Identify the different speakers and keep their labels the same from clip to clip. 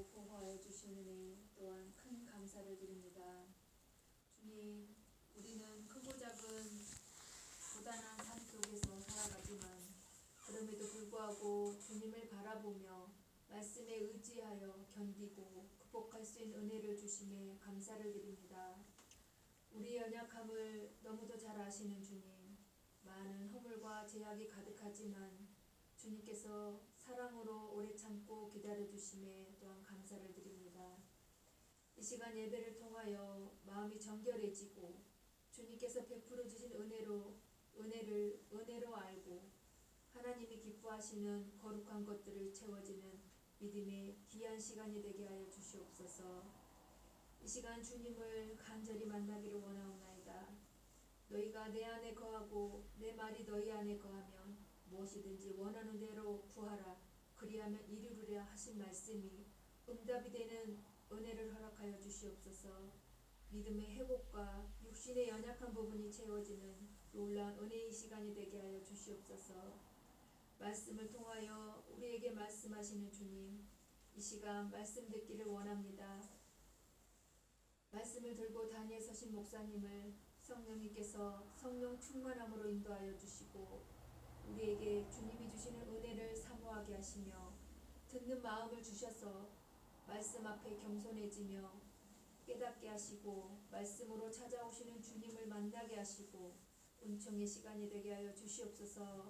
Speaker 1: 지키시고 보호하여 주시는 애 또한 큰 감사를 드립니다. 주님, 우리는 크고 작은 고단한 삶 속에서 살아가지만 그럼에도 불구하고 주님을 바라보며 말씀에 의지하여 견디고 극복할 수 있는 은혜를 주심에 감사를 드립니다. 우리의 연약함을 너무도 잘 아시는 주님, 많은 허물과 제약이 가득하지만 주님께서 사랑으로 오래 참고 기다려주심에 또한 감사를 드립니다. 이 시간 예배를 통하여 마음이 정결해지고 주님께서 베풀어 주신 은혜로 알고 하나님이 기뻐하시는 거룩한 것들을 채워지는 믿음의 귀한 시간이 되게 하여 주시옵소서. 이 시간 주님을 간절히 만나기를 원하옵나이다. 너희가 내 안에 거하고 내 말이 너희 안에 거하면 무엇이든지 원하는 대로 구하라 그리하면 이루리라 하신 말씀이 응답이 되는 은혜를 허락하여 주시옵소서. 믿음의 회복과 육신의 연약한 부분이 채워지는 놀라운 은혜의 시간이 되게 하여 주시옵소서. 말씀을 통하여 우리에게 말씀하시는 주님, 이 시간 말씀 듣기를 원합니다. 말씀을 들고 단위에 서신 목사님을 성령님께서 성령 충만함으로 인도하여 주시고 우리에게 주님이 주시는 은혜를 사모하게 하시며 듣는 마음을 주셔서 말씀 앞에 겸손해지며 깨닫게 하시고 말씀으로 찾아오시는 주님을 만나게 하시고 은총의 시간이 되게 하여 주시옵소서.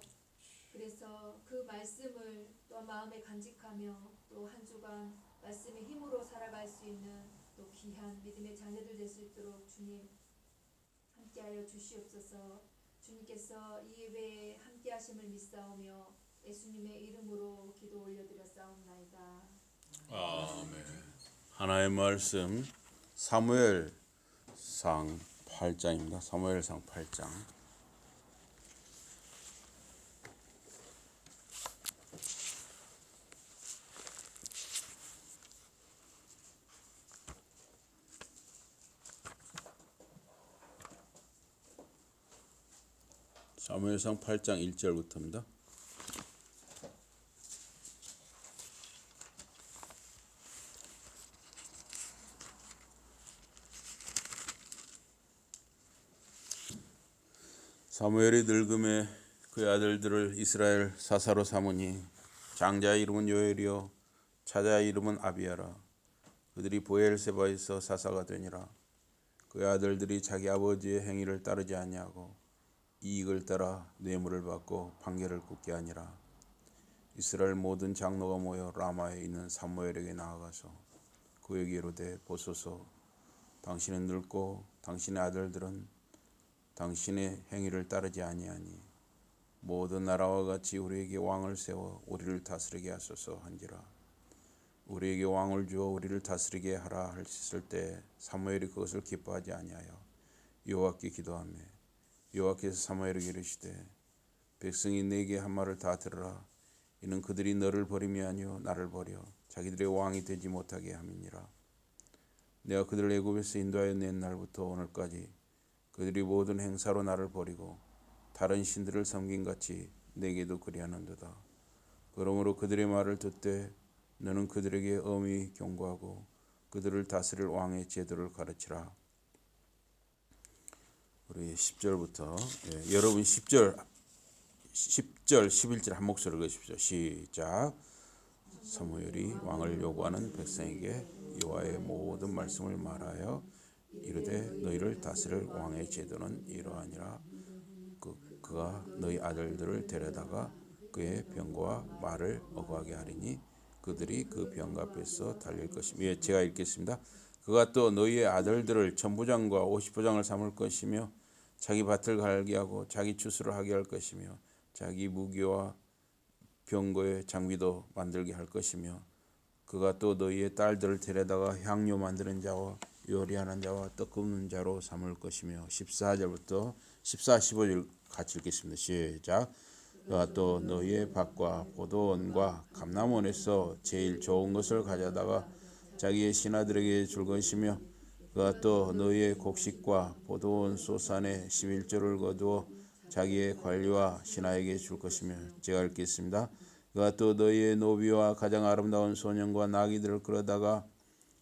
Speaker 1: 그래서 그 말씀을 또 마음에 간직하며 또 한 주간 말씀의 힘으로 살아갈 수 있는 또 귀한 믿음의 자녀들 될 수 있도록 주님 함께하여 주시옵소서. 주님께서 이 예배에 함께하심을 믿사오며 예수님의 이름으로 기도 올려드렸사옵나이다.
Speaker 2: 아멘. 하나의 말씀 사무엘상 8장입니다. 사무엘상 8장. 사무엘상 8장 1절부터입니다. 사무엘이 늙음에 그의 아들들을 이스라엘 사사로 삼으니 장자의 이름은 요엘이요 차자의 이름은 아비야라. 그들이 보엘세바에서 사사가 되니라. 그의 아들들이 자기 아버지의 행위를 따르지 아니하고 이익을 따라 뇌물을 받고 판결을 굽게 하니라. 이스라엘 모든 장로가 모여 라마에 있는 사무엘에게 나아가서 그에게 이르되 보소서 당신은 늙고 당신의 아들들은 당신의 행위를 따르지 아니하니 모든 나라와 같이 우리에게 왕을 세워 우리를 다스리게 하소서 한지라. 우리에게 왕을 주어 우리를 다스리게 하라 했을 때 사무엘이 그것을 기뻐하지 아니하여 여호와께 기도하며 여호와께서 사무엘에게 이르시되 백성이 내게 한 말을 다 들으라. 이는 그들이 너를 버림이 아니요 나를 버려 자기들의 왕이 되지 못하게 함이니라. 내가 그들을 애굽에서 인도하여 낸 날부터 오늘까지 그들이 모든 행사로 나를 버리고 다른 신들을 섬긴같이 내게도 그리하는도다. 그러므로 그들의 말을 듣되 너는 그들에게 엄히 경고하고 그들을 다스릴 왕의 제도를 가르치라. 우리 10절부터 여러분 10절 11절 한 목소리로 읽으십시오. 시작. 사무엘이 왕을 요구하는 백성에게 여호와의 모든 말씀을 말하여 이르되 너희를 다스릴 왕의 제도는 이러하니라. 그가 너희 아들들을 데려다가 그의 병거와 말을 어거하게 하리니 그들이 그 병거 앞에서 달릴 것이며 제가 읽겠습니다. 그가 또 너희의 아들들을 천부장과 오십부장을 삼을 것이며 자기 밭을 갈게 하고 자기 추수를 하게 할 것이며 자기 무기와 병거의 장비도 만들게 할 것이며 그가 또 너희의 딸들을 데려다가 향료 만드는 자와 요리하는 자와 떡 굽는 자로 삼을 것이며 14절부터 14, 15절 같이 읽겠습니다. 시작. 그가 또 너희의 밭과 포도원과 감람원에서 제일 좋은 것을 가져다가 자기의 신하들에게 줄 것이며 그가 또 너희의 곡식과 포도원 소산의 11조를 거두어 자기의 관리와 신하에게 줄 것이며 제가 읽겠습니다. 그가 또 너희의 노비와 가장 아름다운 소년과 나귀들을 끌어다가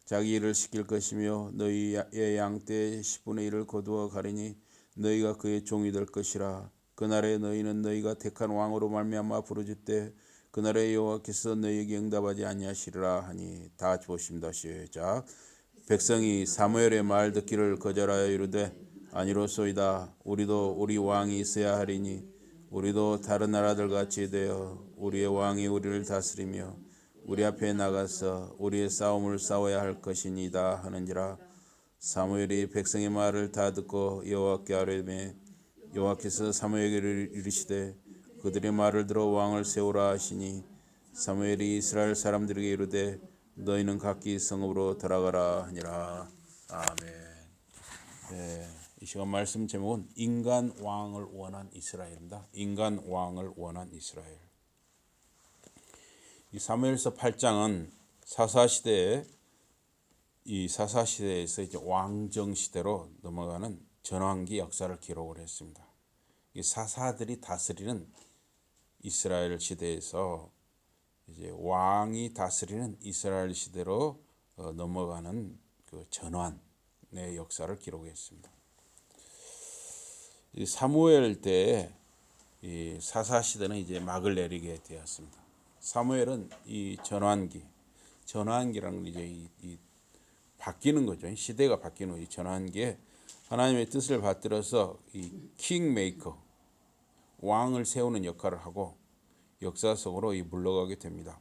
Speaker 2: 자기 일을 시킬 것이며 너희의 양떼의 10분의 1을 거두어 가리니 너희가 그의 종이 될 것이라. 그날에 너희는 너희가 택한 왕으로 말미암아 부르짖되 그날에 여호와께서 너희에게 응답하지 아니하시리라 하니. 다 같이 보십니다. 시작. 백성이 사무엘의 말 듣기를 거절하여 이르되 아니로소이다. 우리도 우리 왕이 있어야 하리니 우리도 다른 나라들 같이 되어 우리의 왕이 우리를 다스리며 우리 앞에 나가서 우리의 싸움을 싸워야 할 것이니이다 하는지라. 사무엘이 백성의 말을 다 듣고 여호와께 아뢰매 여호와께서 사무엘에게 이르시되 그들의 말을 들어 왕을 세우라 하시니 사무엘이 이스라엘 사람들에게 이르되 너희는 각기 성읍으로 돌아가라 하니라. 아멘. 네, 이 시간 말씀 제목은 인간 왕을 원한 이스라엘입니다. 인간 왕을 원한 이스라엘. 이 사무엘서 8장은 사사시대에서 이제 왕정 시대로 넘어가는 전환기 역사를 기록을 했습니다. 이 사사들이 다스리는 이스라엘 시대에서 이제 왕이 다스리는 이스라엘 시대로 넘어가는 그 전환의 역사를 기록했습니다. 이 사무엘 때 이 사사 시대는 이제 막을 내리게 되었습니다. 사무엘은 이 전환기라는 건 이제 이 바뀌는 거죠. 시대가 바뀌는 이 전환기에 하나님의 뜻을 받들어서 이 킹메이커 왕을 세우는 역할을 하고 역사 속으로 물러가게 됩니다.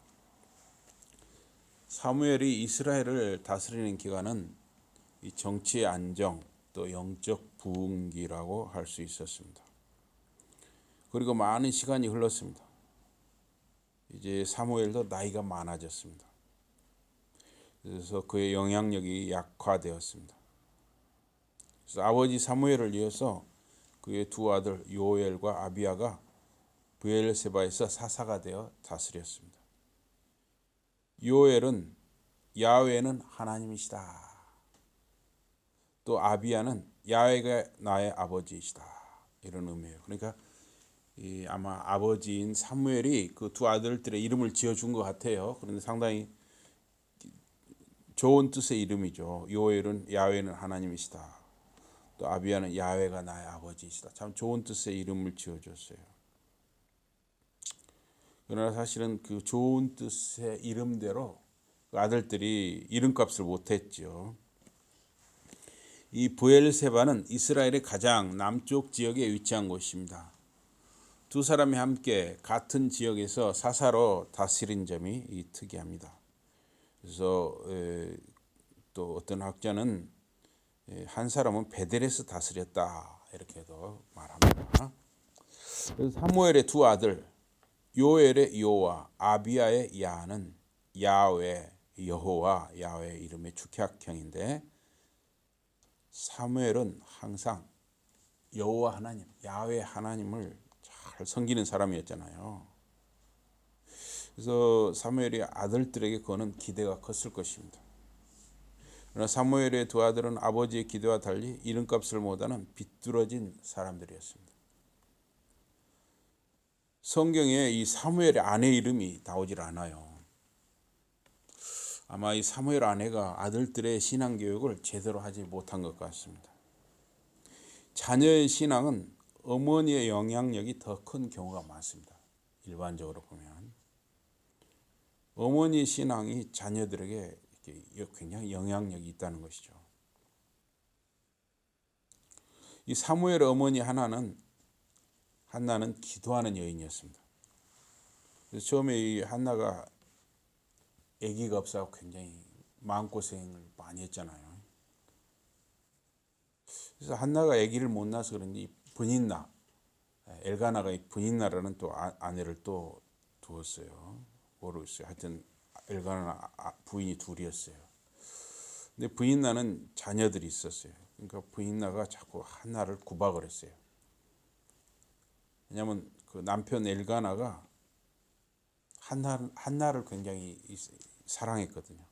Speaker 2: 사무엘이 이스라엘을 다스리는 기간은 이 정치의 안정 또 영적 부흥기라고 할 수 있었습니다. 그리고 많은 시간이 흘렀습니다. 이제 사무엘도 나이가 많아졌습니다. 그래서 그의 영향력이 약화되었습니다. 그래서 아버지 사무엘을 이어서 그의 두 아들 요엘과 아비야가 브엘세바에서 사사가 되어 다스렸습니다. 요엘은 야훼는 하나님이시다. 또 아비야는 야훼가 나의 아버지이시다. 이런 의미예요. 그러니까 아마 아버지인 사무엘이 그 두 아들들의 이름을 지어준 것 같아요. 그런데 상당히 좋은 뜻의 이름이죠. 요엘은 야훼는 하나님이시다. 또 아비야는 야훼가 나의 아버지이시다. 참 좋은 뜻의 이름을 지어줬어요. 그러나 사실은 그 좋은 뜻의 이름대로 그 아들들이 이름값을 못했죠. 이 브엘세바는 이스라엘의 가장 남쪽 지역에 위치한 곳입니다. 두 사람이 함께 같은 지역에서 사사로 다스린 점이 특이합니다. 그래서 또 어떤 학자는 한 사람은 베델에서 다스렸다 이렇게도 말합니다. 그래서 사무엘의 두 아들 요엘의 요와 아비야의 야는 야훼, 여호와, 야훼 이름의 축약형인데 사무엘은 항상 여호와 하나님, 야훼 하나님을 잘 섬기는 사람이었잖아요. 그래서 사무엘이 아들들에게 거는 기대가 컸을 것입니다. 그러나 사무엘의 두 아들은 아버지의 기대와 달리 이름값을 못하는 비뚤어진 사람들이었습니다. 성경에 이 사무엘의 아내 이름이 나오질 않아요. 아마 이 사무엘 아내가 아들들의 신앙 교육을 제대로 하지 못한 것 같습니다. 자녀의 신앙은 어머니의 영향력이 더 큰 경우가 많습니다. 일반적으로 보면 어머니의 신앙이 자녀들에게 굉장히 영향력이 있다는 것이죠. 이 사무엘의 어머니 한나는 기도하는 여인이었습니다. 그래서 처음에 이 한나가 아기가 없어서 굉장히 마음고생을 많이 했잖아요. 그래서 한나가 아기를 못 낳아서 그런지 분인나, 엘가나가 분인나라는 또 아내를 또 두었어요. 모르겠어요. 하여튼 엘가나 부인이 둘이었어요. 근데 분인나는 자녀들이 있었어요. 그러니까 분인나가 자꾸 한나를 구박을 했어요. 왜냐하면 그 남편 엘가나가 한나를 굉장히 사랑했거든요.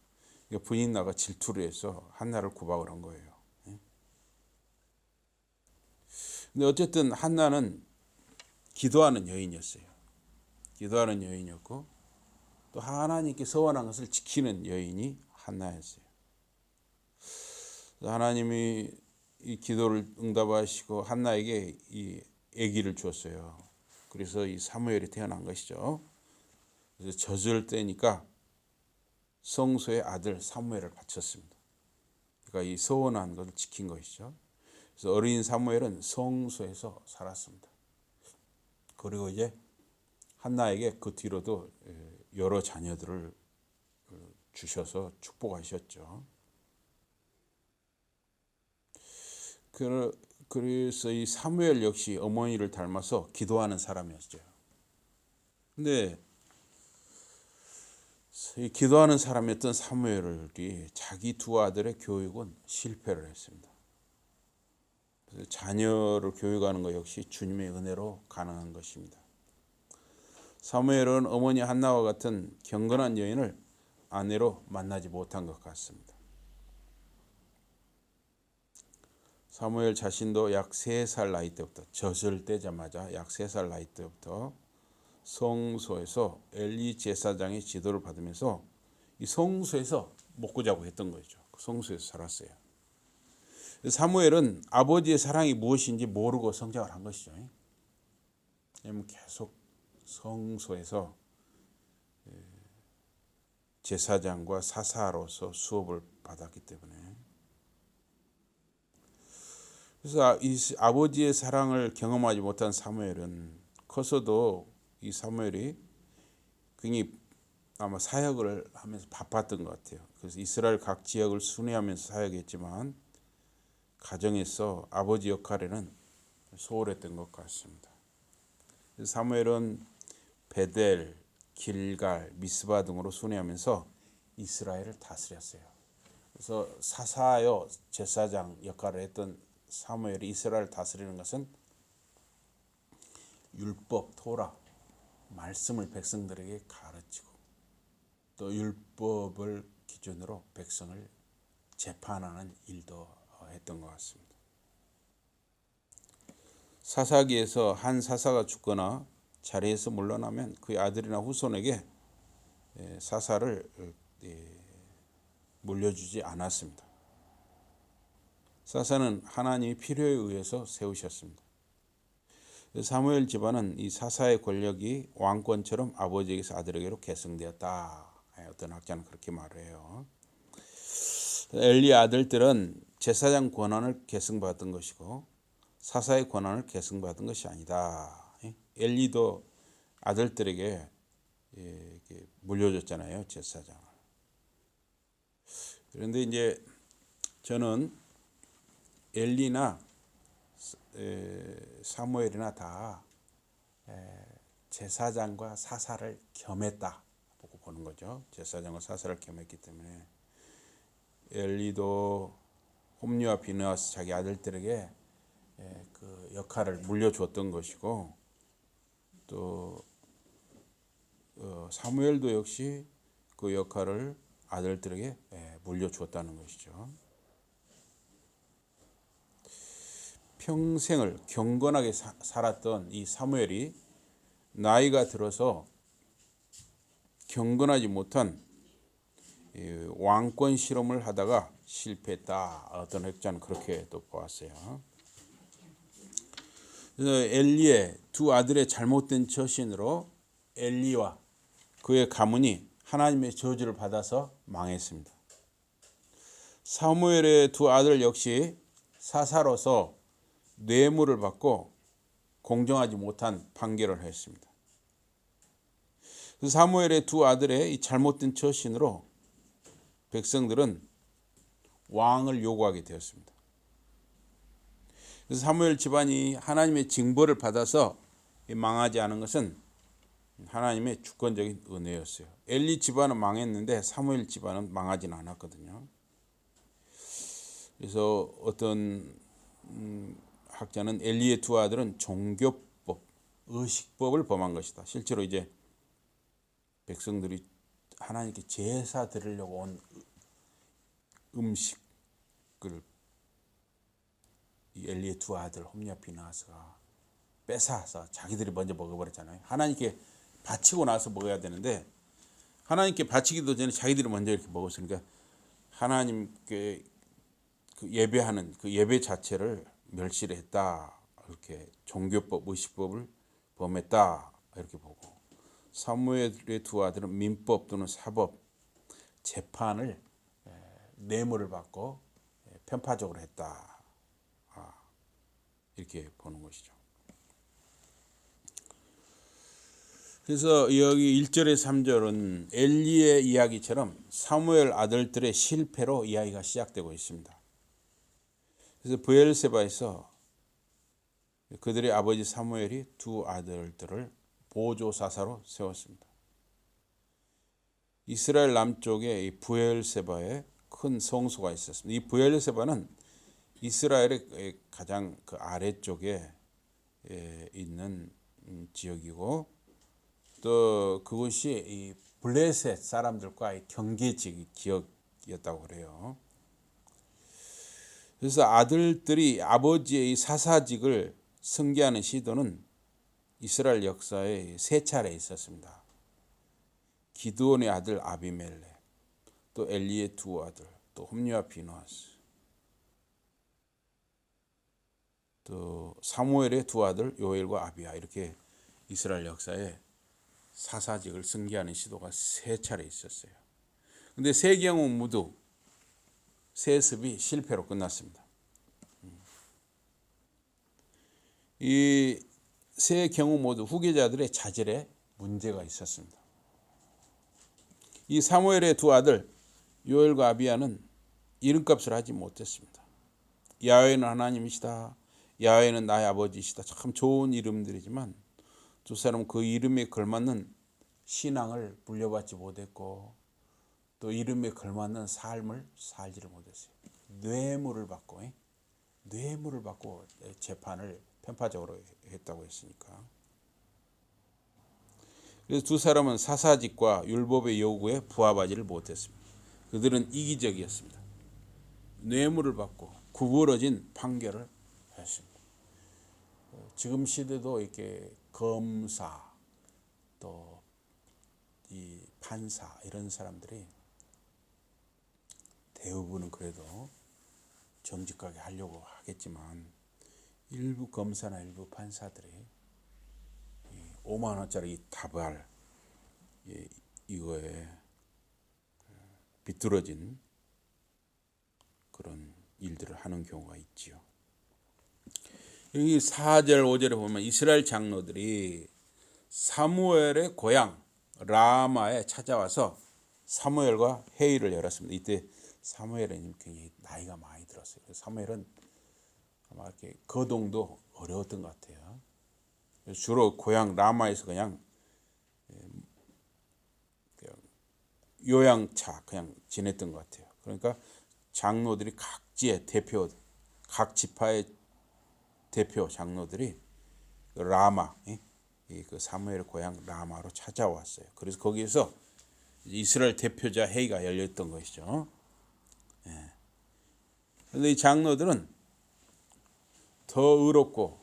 Speaker 2: 그러니까 분인나가 질투를 해서 한나를 구박을 한 거예요. 근데 어쨌든 한나는 기도하는 여인이었어요. 기도하는 여인이었고 또 하나님께 서원한 것을 지키는 여인이 한나였어요. 하나님이 이 기도를 응답하시고 한나에게 이 아기를 주었어요. 그래서 이 사무엘이 태어난 것이죠. 그래서 젖을 때니까 성소의 아들 사무엘을 바쳤습니다. 그러니까 이 서원한 것을 지킨 것이죠. 그래서 어린 사무엘은 성소에서 살았습니다. 그리고 이제 한나에게 그 뒤로도 여러 자녀들을 주셔서 축복하셨죠. 그래서 이 사무엘 역시 어머니를 닮아서 기도하는 사람이었죠. 근데 이 기도하는 사람이었던 사무엘이 자기 두 아들의 교육은 실패를 했습니다. 그래서 자녀를 교육하는 것 역시 주님의 은혜로 가능한 것입니다. 사무엘은 어머니 한나와 같은 경건한 여인을 아내로 만나지 못한 것 같습니다. 사무엘 자신도 약 3살 나이 때부터 젖을 떼자마자 약 3살 나이 때부터 성소에서 엘리 제사장의 지도를 받으면서 이 성소에서 먹고 자고 했던 거죠. 성소에서 살았어요. 사무엘은 아버지의 사랑이 무엇인지 모르고 성장을 한 것이죠. 왜냐하면 계속 성소에서 제사장과 사사로서 수업을 받았기 때문에. 그래서 이 아버지의 사랑을 경험하지 못한 사무엘은 커서도 이 사무엘이 굉장히 아마 사역을 하면서 바빴던 것 같아요. 그래서 이스라엘 각 지역을 순회하면서 사역했지만 가정에서 아버지 역할에는 소홀했던 것 같습니다. 사무엘은 베델, 길갈, 미스바 등으로 순회하면서 이스라엘을 다스렸어요. 그래서 사사요 제사장 역할을 했던 사무엘이 이스라엘을 다스리는 것은 율법, 토라, 말씀을 백성들에게 가르치고 또 율법을 기준으로 백성을 재판하는 일도 했던 것 같습니다. 사사기에서 한 사사가 죽거나 자리에서 물러나면 그의 아들이나 후손에게 사사를 물려주지 않았습니다. 사사는 하나님이 필요에 의해서 세우셨습니다. 사무엘 집안은 이 사사의 권력이 왕권처럼 아버지에게서 아들에게로 계승되었다. 어떤 학자는 그렇게 말해요. 엘리 아들들은 제사장 권한을 계승받은 것이고 사사의 권한을 계승받은 것이 아니다. 엘리도 아들들에게 물려줬잖아요, 제사장을. 그런데 이제 저는 엘리나 사무엘이나 다 제사장과 사사를 겸했다 보고 보는 거죠. 제사장과 사사를 겸했기 때문에 엘리도 홈리와 비느하스 자기 아들들에게 그 역할을 물려줬던 것이고 또 사무엘도 역시 그 역할을 아들들에게 물려주었다는 것이죠. 평생을 경건하게 살았던 이 사무엘이 나이가 들어서 경건하지 못한 왕권 실험을 하다가 실패했다. 어떤 학자는 그렇게 또 보았어요. 그래서 엘리의 두 아들의 잘못된 처신으로 엘리와 그의 가문이 하나님의 저주를 받아서 망했습니다. 사무엘의 두 아들 역시 사사로서 뇌물을 받고 공정하지 못한 판결을 했습니다. 사무엘의 두 아들의 이 잘못된 처신으로 백성들은 왕을 요구하게 되었습니다. 그래서 사무엘 집안이 하나님의 징벌을 받아서 망하지 않은 것은 하나님의 주권적인 은혜였어요. 엘리 집안은 망했는데 사무엘 집안은 망하지는 않았거든요. 그래서 어떤 학자는 엘리의 두 아들은 종교법, 의식법을 범한 것이다. 실제로 이제 백성들이 하나님께 제사 드리려고 온 음식을 이 엘리의 두 아들 홈리와 비느하스가 뺏어서 자기들이 먼저 먹어버렸잖아요. 하나님께 바치고 나서 먹어야 되는데 하나님께 바치기도 전에 자기들이 먼저 이렇게 먹었으니까 하나님께 그 예배하는 그 예배 자체를 멸시를 했다. 이렇게 종교법, 의식법을 범했다. 이렇게 보고 사무엘의 두 아들은 민법 또는 사법 재판을 뇌물을 받고 편파적으로 했다. 이렇게 보는 것이죠. 그래서 여기 1절에 3절은 엘리의 이야기처럼 사무엘 아들들의 실패로 이야기가 시작되고 있습니다. 그래서 브엘세바에서 그들의 아버지 사무엘이 두 아들들을 보조사사로 세웠습니다. 이스라엘 남쪽에 이 브엘세바에 큰 성소가 있었습니다. 이 브엘세바는 이스라엘의 가장 그 아래쪽에 있는 지역이고 또 그것이 이 블레셋 사람들과의 경계 지역이었다고 그래요. 그래서 아들들이 아버지의 사사직을 승계하는 시도는 이스라엘 역사에 세 차례 있었습니다. 기드온의 아들 아비멜렉, 또 엘리의 두 아들, 또 홈리와 비누아스, 또 사무엘의 두 아들 요엘과 아비야. 이렇게 이스라엘 역사에 사사직을 승계하는 시도가 세 차례 있었어요. 근데 세 경우 모두 세습이 실패로 끝났습니다. 이 세 경우 모두 후계자들의 자질에 문제가 있었습니다. 이 사무엘의 두 아들 요엘과 아비야는 이름값을 하지 못했습니다. 야훼는 하나님이시다. 야훼는 나의 아버지시다. 참 좋은 이름들이지만 두 사람은 그 이름에 걸맞는 신앙을 물려받지 못했고 또 이름에 걸맞는 삶을 살지를 못했어요. 뇌물을 받고 재판을 편파적으로 했다고 했으니까. 그래서 두 사람은 사사직과 율법의 요구에 부합하지를 못했습니다. 그들은 이기적이었습니다. 뇌물을 받고 구부러진 판결을 했습니다. 지금 시대도 이렇게 검사 또 이 판사 이런 사람들이 대부분은 그래도 정직하게 하려고 하겠지만 일부 검사나 일부 판사들이 5만 원짜리 다발 이거에 비뚤어진 그런 일들을 하는 경우가 있지요. 여기 4절 5절에 보면 이스라엘 장로들이 사무엘의 고향 라마에 찾아와서 사무엘과 회의를 열었습니다. 이때 사무엘은 굉장히 나이가 많이 들었어요. 사무엘은 아마 이렇게 거동도 어려웠던 것 같아요. 주로 고향 라마에서 그냥 요양차 그냥 지냈던 것 같아요. 그러니까 장로들이 각지의 대표, 각 지파의 대표 장로들이 라마, 그 사무엘의 고향 라마로 찾아왔어요. 그래서 거기에서 이스라엘 대표자 회의가 열렸던 것이죠. 그런데 이 장로들은 더 의롭고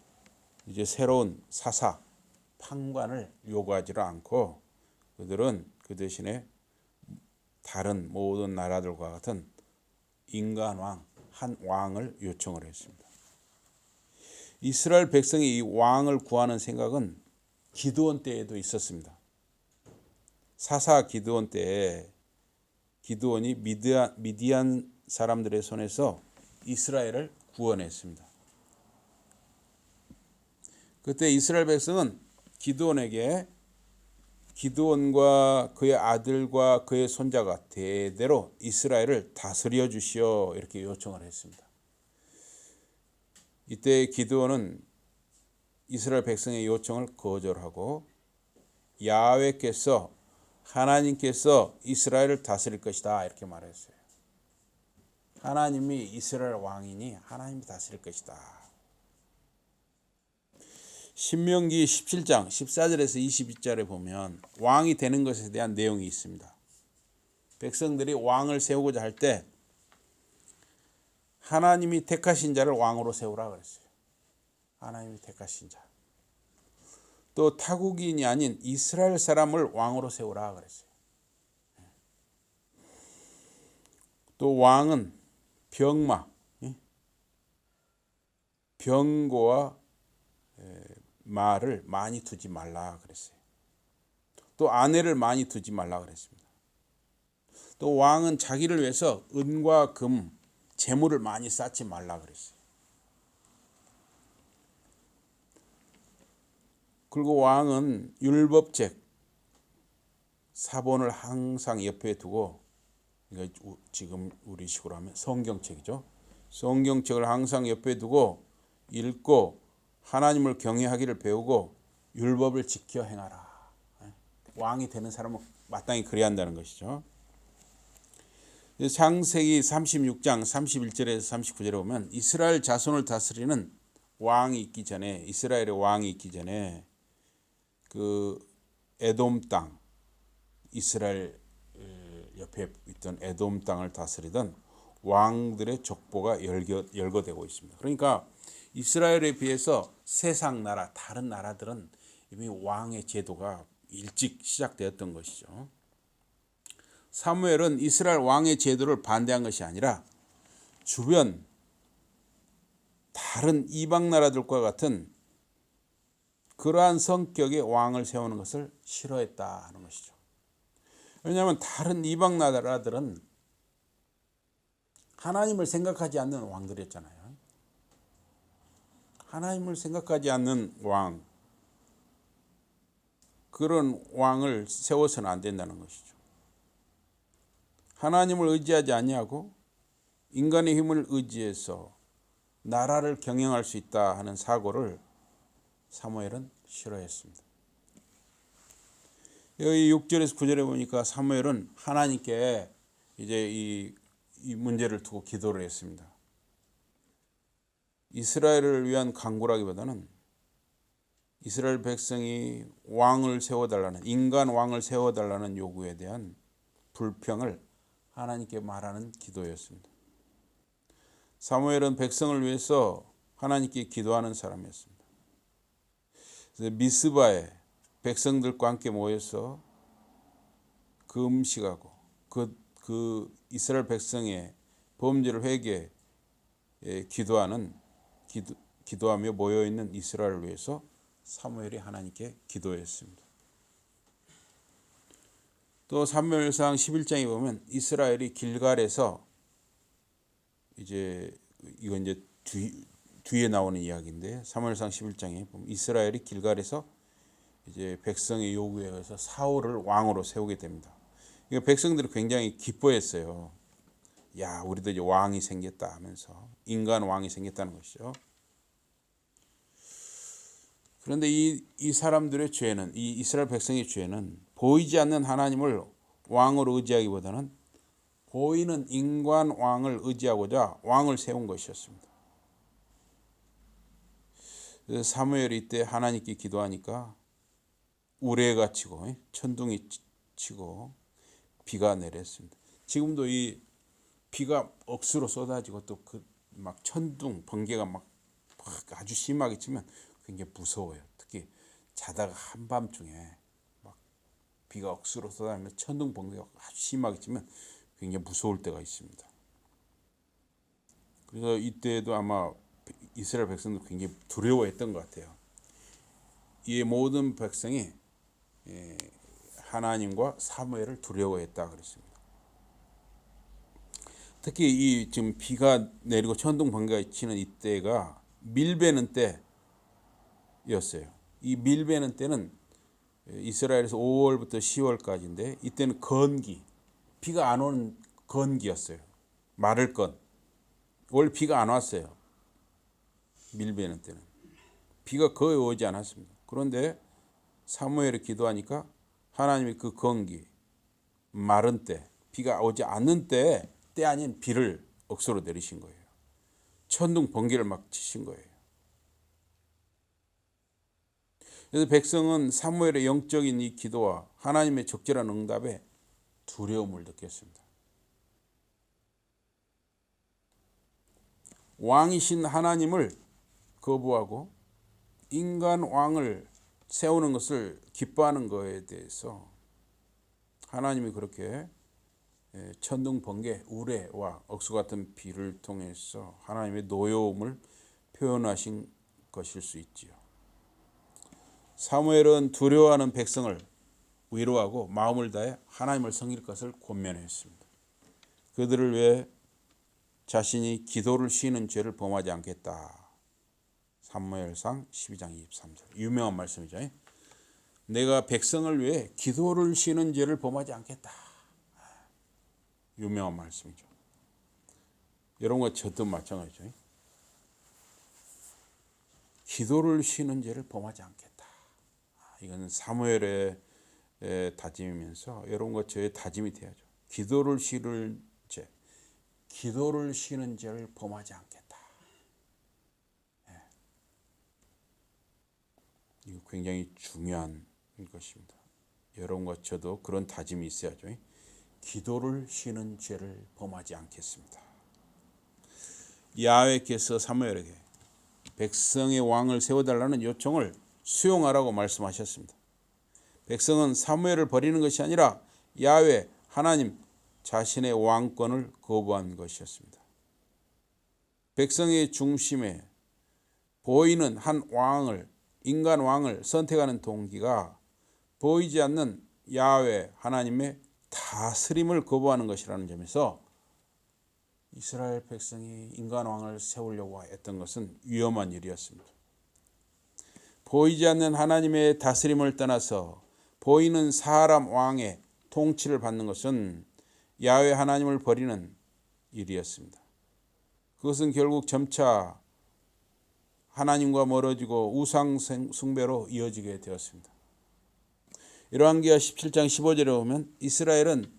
Speaker 2: 이제 새로운 사사 판관을 요구하지 않고 그들은 그 대신에 다른 모든 나라들과 같은 인간왕 한 왕을 요청을 했습니다. 이스라엘 백성이 이 왕을 구하는 생각은 기드온 때에도 있었습니다. 사사 기드온 때에 기드온이 미디안 사람들의 손에서 이스라엘을 구원했습니다. 그때 이스라엘 백성은 기드온과 그의 아들과 그의 손자가 대대로 이스라엘을 다스려 주시오 이렇게 요청을 했습니다. 이때 기드온은 이스라엘 백성의 요청을 거절하고 야훼께서 하나님께서 이스라엘을 다스릴 것이다 이렇게 말했어요. 하나님이 이스라엘 왕이니 하나님이 다스릴 것이다. 신명기 17장 14절에서 22절에 보면 왕이 되는 것에 대한 내용이 있습니다. 백성들이 왕을 세우고자 할 때 하나님이 택하신 자를 왕으로 세우라 그랬어요. 하나님이 택하신 자. 또 타국인이 아닌 이스라엘 사람을 왕으로 세우라 그랬어요. 또 왕은 병마, 병고와 말을 많이 두지 말라 그랬어요. 또 아내를 많이 두지 말라 그랬습니다. 또 왕은 자기를 위해서 은과 금, 재물을 많이 쌓지 말라 그랬어요. 그리고 왕은 율법책, 사본을 항상 옆에 두고, 이거 지금 우리식으로 하면 성경책이죠. 성경책을 항상 옆에 두고 읽고 하나님을 경외하기를 배우고 율법을 지켜 행하라. 왕이 되는 사람은 마땅히 그래야 한다는 것이죠. 창세기 36장 31절에서 39절에 보면 이스라엘 자손을 다스리는 왕이 있기 전에, 이스라엘의 왕이 있기 전에 그 에돔 땅, 이스라엘 옆에 있던 에돔 땅을 다스리던 왕들의 족보가 열거되고 있습니다. 그러니까 이스라엘에 비해서 세상 나라, 다른 나라들은 이미 왕의 제도가 일찍 시작되었던 것이죠. 사무엘은 이스라엘 왕의 제도를 반대한 것이 아니라 주변 다른 이방 나라들과 같은 그러한 성격의 왕을 세우는 것을 싫어했다 하는 것이죠. 왜냐하면 다른 이방 나라들은 하나님을 생각하지 않는 왕들이었잖아요. 하나님을 생각하지 않는 왕, 그런 왕을 세워서는 안 된다는 것이죠. 하나님을 의지하지 아니하고 인간의 힘을 의지해서 나라를 경영할 수 있다 하는 사고를 사무엘은 싫어했습니다. 여기 6절에서 9절에 보니까 사무엘은 하나님께 이제 이 문제를 두고 기도를 했습니다. 이스라엘을 위한 간구라기보다는 이스라엘 백성이 왕을 세워달라는, 인간 왕을 세워달라는 요구에 대한 불평을 하나님께 말하는 기도였습니다. 사무엘은 백성을 위해서 하나님께 기도하는 사람이었습니다. 그래서 미스바에 백성들과 함께 모여서 금식하고 그 이스라엘 백성의 범죄를 회개해 기도하며 모여있는 이스라엘을 위해서 사무엘이 하나님께 기도했습니다. 또 사무엘상 11장에 보면 이스라엘이 길갈에서 이건 이제 뒤에 나오는 이야기인데 사무엘상 11장에 보면 이스라엘이 길갈에서 이제 백성의 요구에 의해서 사울을 왕으로 세우게 됩니다. 그러니까 백성들이 굉장히 기뻐했어요. 야, 우리도 이제 왕이 생겼다 하면서 인간 왕이 생겼다는 것이죠. 그런데 이 사람들의 죄는, 이 이스라엘 백성의 죄는 보이지 않는 하나님을 왕으로 의지하기보다는 보이는 인간 왕을 의지하고자 왕을 세운 것이었습니다. 그래서 사무엘이 이때 하나님께 기도하니까 우레가 치고 천둥이 치고 비가 내렸습니다. 지금도 이 비가 억수로 쏟아지고 또 그 막 천둥 번개가 막 아주 심하게 치면 굉장히 무서워요. 특히 자다가 한밤중에 막 비가 억수로 쏟아지면서 천둥 번개가 아주 심하게 치면 굉장히 무서울 때가 있습니다. 그래서 이때도 아마 이스라엘 백성도 굉장히 두려워했던 것 같아요. 이 모든 백성이 하나님과 사무엘을 두려워했다 그랬습니다. 특히 이 지금 비가 내리고 천둥 번개가 치는 이때가 밀베는 때였어요. 이 밀베는 때는 이스라엘에서 5월부터 10월까지인데 이때는 건기, 비가 안 오는 건기였어요. 마를 건. 원래 비가 안 왔어요. 밀베는 때는 비가 거의 오지 않았습니다. 그런데 사무엘이 기도하니까 하나님이 그 건기, 마른 때, 비가 오지 않는 때 아닌 비를 억수로 내리신 거예요. 천둥 번개를 막 치신 거예요. 그래서 백성은 사무엘의 영적인 이 기도와 하나님의 적절한 응답에 두려움을 느꼈습니다. 왕이신 하나님을 거부하고 인간 왕을 세우는 것을 기뻐하는 것에 대해서 하나님이 그렇게 천둥, 번개, 우레와 억수 같은 비를 통해서 하나님의 노여움을 표현하신 것일 수 있지요. 사무엘은 두려워하는 백성을 위로하고 마음을 다해 하나님을 섬길 것을 권면했습니다. 그들을 위해 자신이 기도를 쉬는 죄를 범하지 않겠다. 사무엘상 12장 23절. 유명한 말씀이죠. 내가 백성을 위해 기도를 쉬는 죄를 범하지 않겠다. 유명한 말씀이죠. 여러분과 저도 마찬가지죠. 기도를 쉬는 죄를 범하지 않겠다. 이건 사무엘의 다짐이면서 여러분과 저의 다짐이 되어야죠. 기도를 쉬는 죄, 기도를 쉬는 죄를 범하지 않겠다. 이거 굉장히 중요한 것입니다. 여러분과 저도 그런 다짐이 있어야죠. 기도를 쉬는 죄를 범하지 않겠습니다. 야훼께서 사무엘에게 백성의 왕을 세워달라는 요청을 수용하라고 말씀하셨습니다. 백성은 사무엘을 버리는 것이 아니라 야훼 하나님 자신의 왕권을 거부한 것이었습니다. 백성의 중심에 보이는 한 왕을, 인간 왕을 선택하는 동기가 보이지 않는 야훼 하나님의 다스림을 거부하는 것이라는 점에서 이스라엘 백성이 인간 왕을 세우려고 했던 것은 위험한 일이었습니다. 보이지 않는 하나님의 다스림을 떠나서 보이는 사람 왕의 통치를 받는 것은 야훼 하나님을 버리는 일이었습니다. 그것은 결국 점차 하나님과 멀어지고 우상 숭배로 이어지게 되었습니다. 열왕기하 17장 15절에 보면 이스라엘은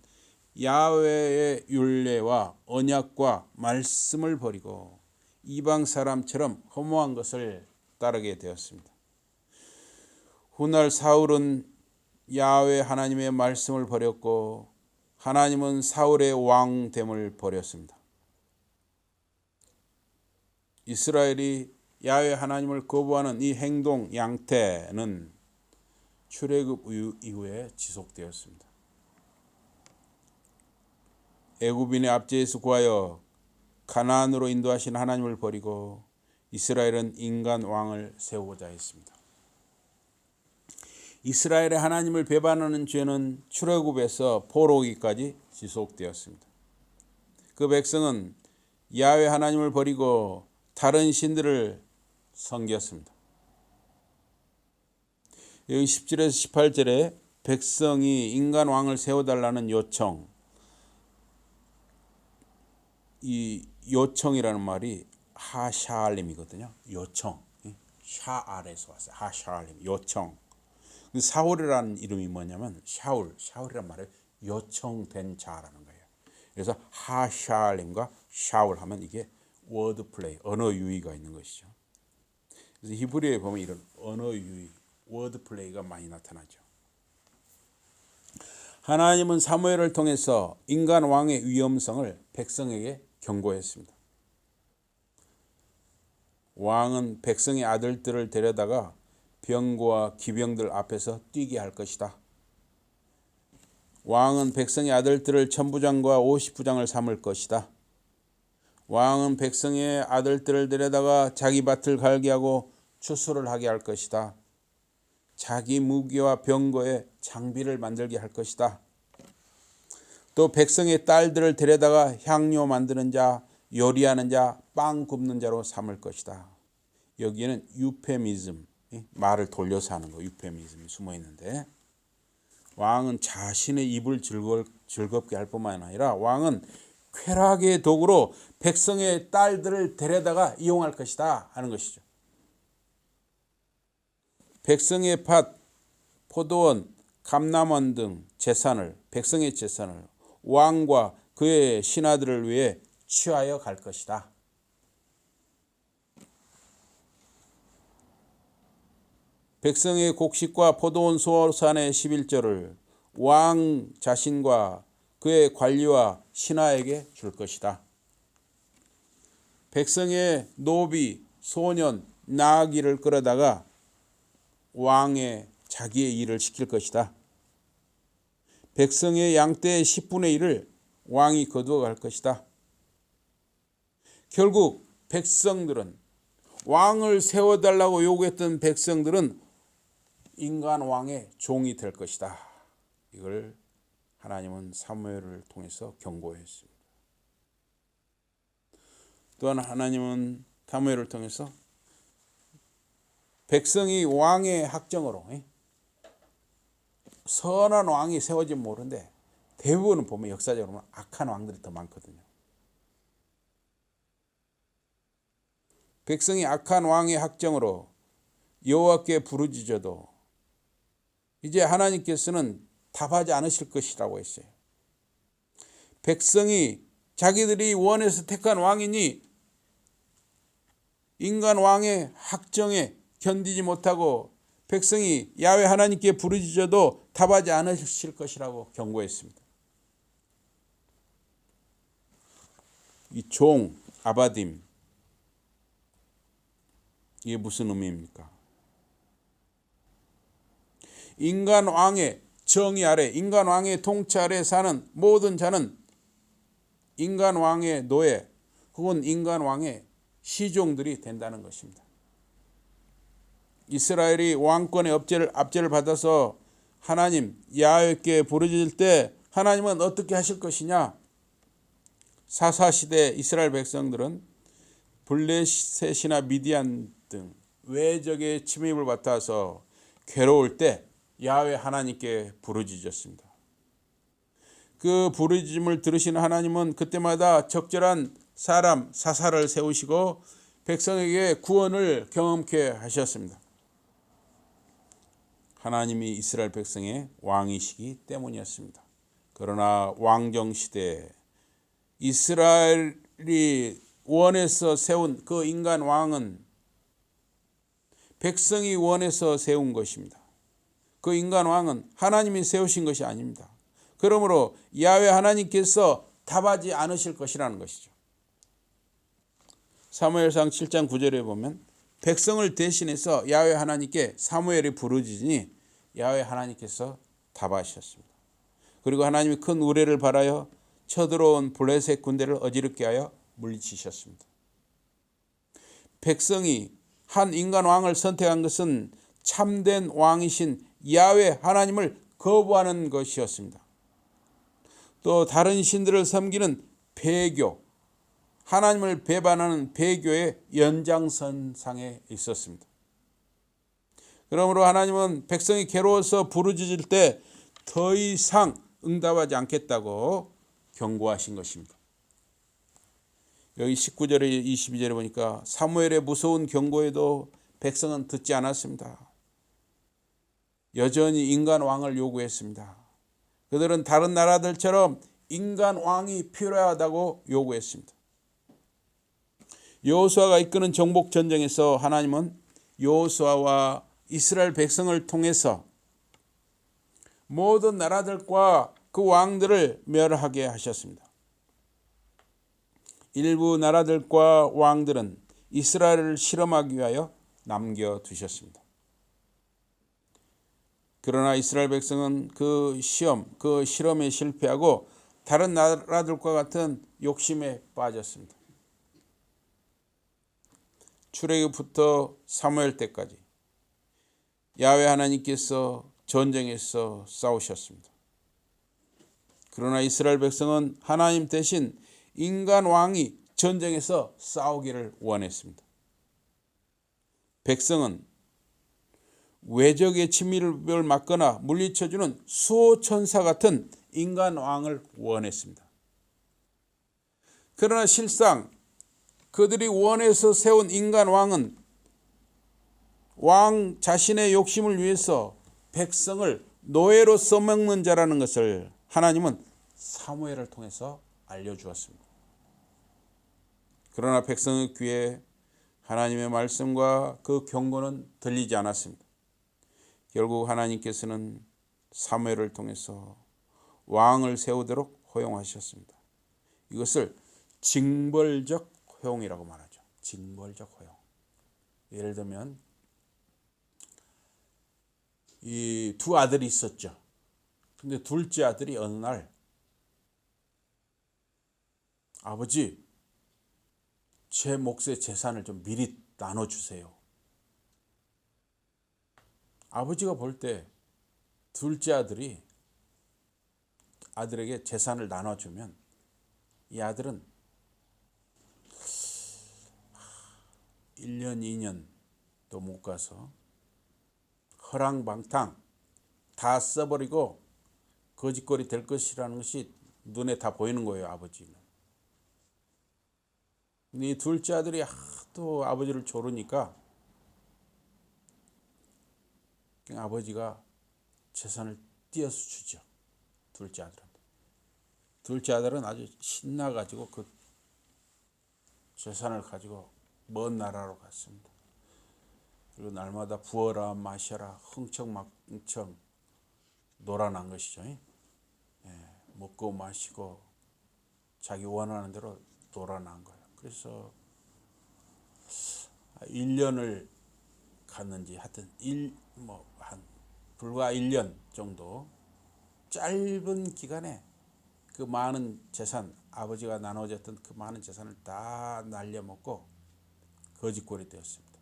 Speaker 2: 야훼의 율례와 언약과 말씀을 버리고 이방 사람처럼 허무한 것을 따르게 되었습니다. 훗날 사울은 야훼 하나님의 말씀을 버렸고 하나님은 사울의 왕됨을 버렸습니다. 이스라엘이 야훼 하나님을 거부하는 이 행동 양태는 출애굽 이후에 지속되었습니다. 애굽인의 압제에서 구하여 가나안으로 인도하신 하나님을 버리고 이스라엘은 인간 왕을 세우고자 했습니다. 이스라엘의 하나님을 배반하는 죄는 출애굽에서 포로기까지 지속되었습니다. 그 백성은 야훼 하나님을 버리고 다른 신들을 섬겼습니다. 여기 10절에서 18절에 백성이 인간 왕을 세워달라는 요청, 이 요청이라는 말이 하샬림이거든요. 요청, 샤알에서 왔어요. 하샬림, 요청. 사울이라는 이름이 뭐냐면 샤울이란 말은 요청된 자라는 거예요. 그래서 하샬림과 샤울 하면 이게 워드 플레이, 언어 유희가 있는 것이죠. 그래서 히브리어에 보면 이런 언어 유희, 워드 플레이가 많이 나타나죠. 하나님은 사무엘을 통해서 인간 왕의 위험성을 백성에게 경고했습니다. 왕은 백성의 아들들을 데려다가 병거와 기병들 앞에서 뛰게 할 것이다. 왕은 백성의 아들들을 천부장과 50부장을 삼을 것이다. 왕은 백성의 아들들을 데려다가 자기 밭을 갈게 하고 추수를 하게 할 것이다. 자기 무기와 병거에 장비를 만들게 할 것이다. 또 백성의 딸들을 데려다가 향료 만드는 자, 요리하는 자, 빵 굽는 자로 삼을 것이다. 여기에는 유페미즘, 말을 돌려서 하는 거, 유페미즘이 숨어 있는데 왕은 자신의 입을 즐겁게 할 뿐만 아니라 왕은 쾌락의 도구로 백성의 딸들을 데려다가 이용할 것이다 하는 것이죠. 백성의 밭, 포도원, 감람원 등 재산을, 백성의 재산을 왕과 그의 신하들을 위해 취하여 갈 것이다. 백성의 곡식과 포도원 소산의 11조를 왕 자신과 그의 관리와 신하에게 줄 것이다. 백성의 노비, 소년, 나귀를 끌어다가 왕의 자기의 일을 시킬 것이다. 백성의 양떼의 10분의 1을 왕이 거두어 갈 것이다. 결국 백성들은, 왕을 세워달라고 요구했던 백성들은 인간 왕의 종이 될 것이다. 이걸 하나님은 사무엘을 통해서 경고했습니다. 또한 하나님은 사무엘을 통해서 백성이 왕의 학정으로 선한 왕이 세워지면 모르는데 대부분은 보면 역사적으로 보면 악한 왕들이 더 많거든요. 백성이 악한 왕의 학정으로 여호와께 부르짖어도 이제 하나님께서는 답하지 않으실 것이라고 했어요. 백성이 자기들이 원해서 택한 왕이니 인간 왕의 학정에 견디지 못하고 백성이 야훼 하나님께 부르짖어도 답하지 않으실 것이라고 경고했습니다. 이 종, 아바딤, 이게 무슨 의미입니까? 인간 왕의 정의 아래, 인간 왕의 통치 아래 사는 모든 자는 인간 왕의 노예 혹은 인간 왕의 시종들이 된다는 것입니다. 이스라엘이 왕권의 압제를 받아서 하나님 야훼께 부르짖을 때 하나님은 어떻게 하실 것이냐? 사사시대 이스라엘 백성들은 블레셋이나 미디안 등 외적의 침입을 받아서 괴로울 때 야훼 하나님께 부르짖었습니다. 그 부르짖음을 들으시는 하나님은 그때마다 적절한 사람 사사를 세우시고 백성에게 구원을 경험케 하셨습니다. 하나님이 이스라엘 백성의 왕이시기 때문이었습니다. 그러나 왕정시대에 이스라엘이 원해서 세운 그 인간 왕은 백성이 원해서 세운 것입니다. 그 인간 왕은 하나님이 세우신 것이 아닙니다. 그러므로 야훼 하나님께서 답하지 않으실 것이라는 것이죠. 사무엘상 7장 9절에 보면 백성을 대신해서 야훼 하나님께 사무엘이 부르짖으니 야훼 하나님께서 답하셨습니다. 그리고 하나님이 큰 우레를 발하여 쳐들어온 블레셋 군대를 어지럽게 하여 물리치셨습니다. 백성이 한 인간 왕을 선택한 것은 참된 왕이신 야훼 하나님을 거부하는 것이었습니다. 또 다른 신들을 섬기는 배교, 하나님을 배반하는 배교의 연장선상에 있었습니다. 그러므로 하나님은 백성이 괴로워서 부르짖을 때 더 이상 응답하지 않겠다고 경고하신 것입니다. 여기 19절에 22절에 보니까 사무엘의 무서운 경고에도 백성은 듣지 않았습니다. 여전히 인간 왕을 요구했습니다. 그들은 다른 나라들처럼 인간 왕이 필요하다고 요구했습니다. 여호수아가 이끄는 정복 전쟁에서 하나님은 여호수아와 이스라엘 백성을 통해서 모든 나라들과 그 왕들을 멸하게 하셨습니다. 일부 나라들과 왕들은 이스라엘을 실험하기 위하여 남겨두셨습니다. 그러나 이스라엘 백성은 그 실험에 실패하고 다른 나라들과 같은 욕심에 빠졌습니다. 출애굽부터 사무엘 때까지 야훼 하나님께서 전쟁에서 싸우셨습니다. 그러나 이스라엘 백성은 하나님 대신 인간 왕이 전쟁에서 싸우기를 원했습니다. 백성은 외적의 침입을 막거나 물리쳐주는 수호천사 같은 인간 왕을 원했습니다. 그러나 실상 그들이 원해서 세운 인간 왕은 왕 자신의 욕심을 위해서 백성을 노예로 써먹는 자라는 것을 하나님은 사무엘을 통해서 알려주었습니다. 그러나 백성의 귀에 하나님의 말씀과 그 경고는 들리지 않았습니다. 결국 하나님께서는 사무엘을 통해서 왕을 세우도록 허용하셨습니다. 이것을 징벌적 허용이라고 말하죠. 징벌적 허용. 예를 들면 이 두 아들이 있었죠. 근데 둘째 아들이 어느 날 아버지, 제 몫의 재산을 좀 미리 나눠주세요. 아버지가 볼 때 둘째 아들에게 재산을 나눠주면 이 아들은 1년, 2년도 못 가서 허랑방탕 다 써버리고 거짓거리 될 것이라는 것이 눈에 다 보이는 거예요, 아버지는. 이 둘째 아들이 하도 아버지를 조르니까 아버지가 재산을 띄어서 주죠, 둘째 아들한테. 둘째 아들은 아주 신나가지고 그 재산을 가지고 먼 나라로 갔습니다. 그리고 날마다 부어라 마셔라 흥청망청 놀아난 것이죠. 먹고 마시고 자기 원하는 대로 놀아난 거예요. 그래서 1년을 갔는지 하여튼 한 불과 1년 정도 짧은 기간에 그 많은 재산, 아버지가 나눠줬던 그 많은 재산을 다 날려먹고 거짓골이 되었습니다.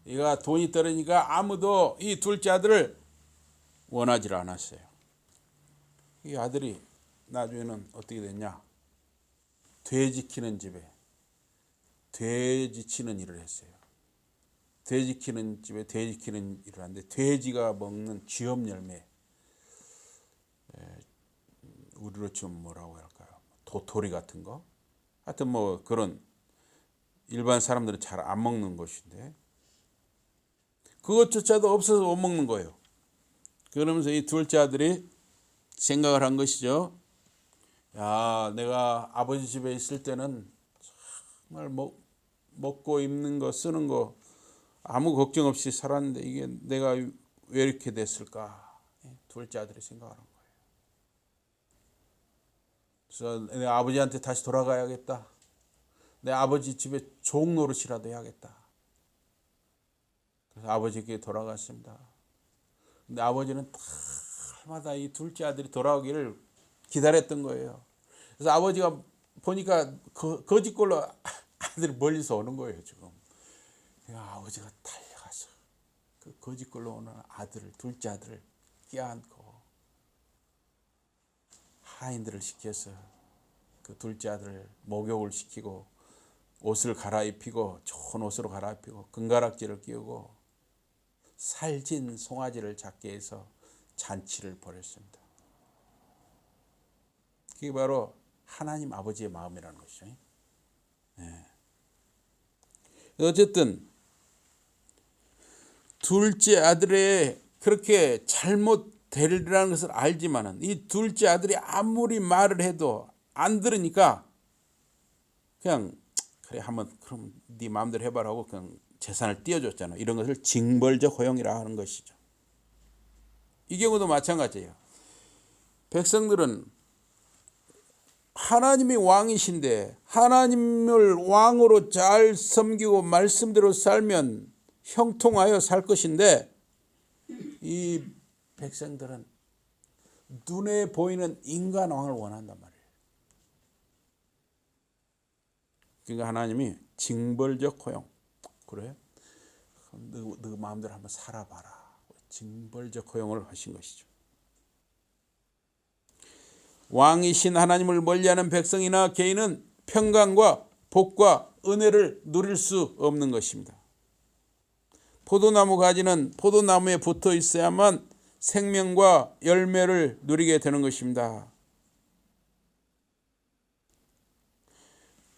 Speaker 2: 얘가 돈이 떨어지니까 아무도 이 둘째 아들을 원하지 않았어요. 이 아들이 나중에는 어떻게 됐냐? 돼지 키는 집에 돼지 치는 일을 했어요. 돼지 키는 집에 돼지 키는 일을 하는데 돼지가 먹는 쥐업 열매, 우리로 치면 뭐라고 할까요? 도토리 같은 거? 하여튼 뭐 그런 일반 사람들은 잘 안 먹는 것인데 그것조차도 없어서 못 먹는 거예요. 그러면서 이 둘째 아들이 생각을 한 것이죠. 야, 내가 아버지 집에 있을 때는 정말 먹고 입는 거 쓰는 거 아무 걱정 없이 살았는데 이게 내가 왜 이렇게 됐을까? 둘째 아들이 생각을 한 거예요. 그래서 내 아버지한테 다시 돌아가야겠다. 내 아버지 집에 종 노릇이라도 해야겠다. 그래서 아버지께 돌아갔습니다. 근데 아버지는 날마다 이 둘째 아들이 돌아오기를 기다렸던 거예요. 그래서 아버지가 보니까 거짓골로 아들이 멀리서 오는 거예요, 지금. 아버지가 달려가서 그 거짓골로 오는 둘째 아들을 껴안고 하인들을 시켜서 그 둘째 아들을 목욕을 시키고 옷을 갈아입히고 좋은 옷으로 갈아입히고 금가락지를 끼우고 살진 송아지를 잡게 해서 잔치를 벌였습니다. 그게 바로 하나님 아버지의 마음이라는 것이죠. 어쨌든 둘째 아들의 그렇게 잘못되리라는 것을 알지만은 이 둘째 아들이 아무리 말을 해도 안 들으니까 그냥 그래 한번 그럼 네 마음대로 해봐라 하고 그냥 재산을 띄워줬잖아요. 이런 것을 징벌적 허용이라 하는 것이죠. 이 경우도 마찬가지예요. 백성들은 하나님이 왕이신데 하나님을 왕으로 잘 섬기고 말씀대로 살면 형통하여 살 것인데 이 백성들은 눈에 보이는 인간 왕을 원한단 말이에요. 그러니까 하나님이 징벌적 허용, 그래? 너 마음대로 한번 살아봐라. 징벌적 허용을 하신 것이죠. 왕이신 하나님을 멀리하는 백성이나 개인은 평강과 복과 은혜를 누릴 수 없는 것입니다. 포도나무 가지는 포도나무에 붙어 있어야만 생명과 열매를 누리게 되는 것입니다.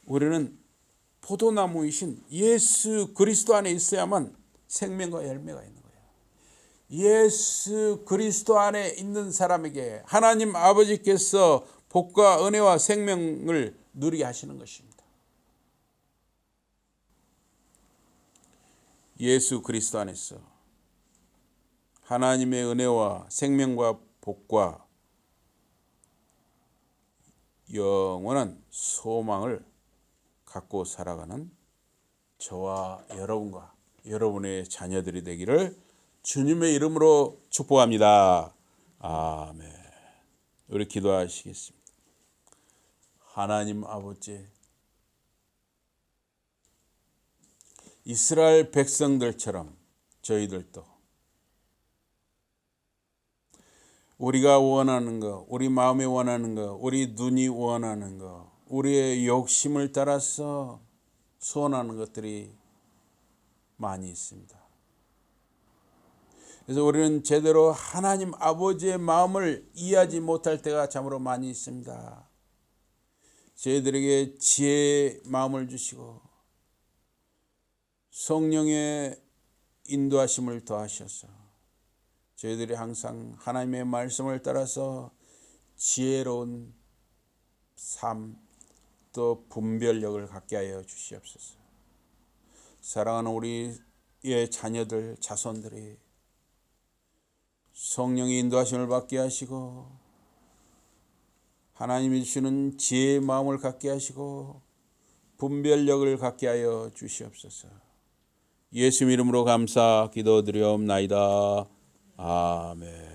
Speaker 2: 우리는 포도나무이신 예수 그리스도 안에 있어야만 생명과 열매가 있는 거예요. 예수 그리스도 안에 있는 사람에게 하나님 아버지께서 복과 은혜와 생명을 누리게 하시는 것입니다. 예수 그리스도 안에서 하나님의 은혜와 생명과 복과 영원한 소망을 갖고 살아가는 저와 여러분과 여러분의 자녀들이 되기를 주님의 이름으로 축복합니다. 아멘. 우리 기도하시겠습니다. 하나님 아버지, 이스라엘 백성들처럼 저희들도 우리가 원하는 거, 우리 마음이 원하는 거, 우리 눈이 원하는 거, 우리의 욕심을 따라서 소원하는 것들이 많이 있습니다. 그래서 우리는 제대로 하나님 아버지의 마음을 이해하지 못할 때가 참으로 많이 있습니다. 저희들에게 지혜의 마음을 주시고 성령의 인도하심을 더하셔서 저희들이 항상 하나님의 말씀을 따라서 지혜로운 삶, 또 분별력을 갖게 하여 주시옵소서. 사랑하는 우리의 자녀들, 자손들이 성령의 인도하심을 받게 하시고 하나님이 주시는 지혜의 마음을 갖게 하시고 분별력을 갖게 하여 주시옵소서. 예수 이름으로 감사 기도드리옵나이다. 아멘.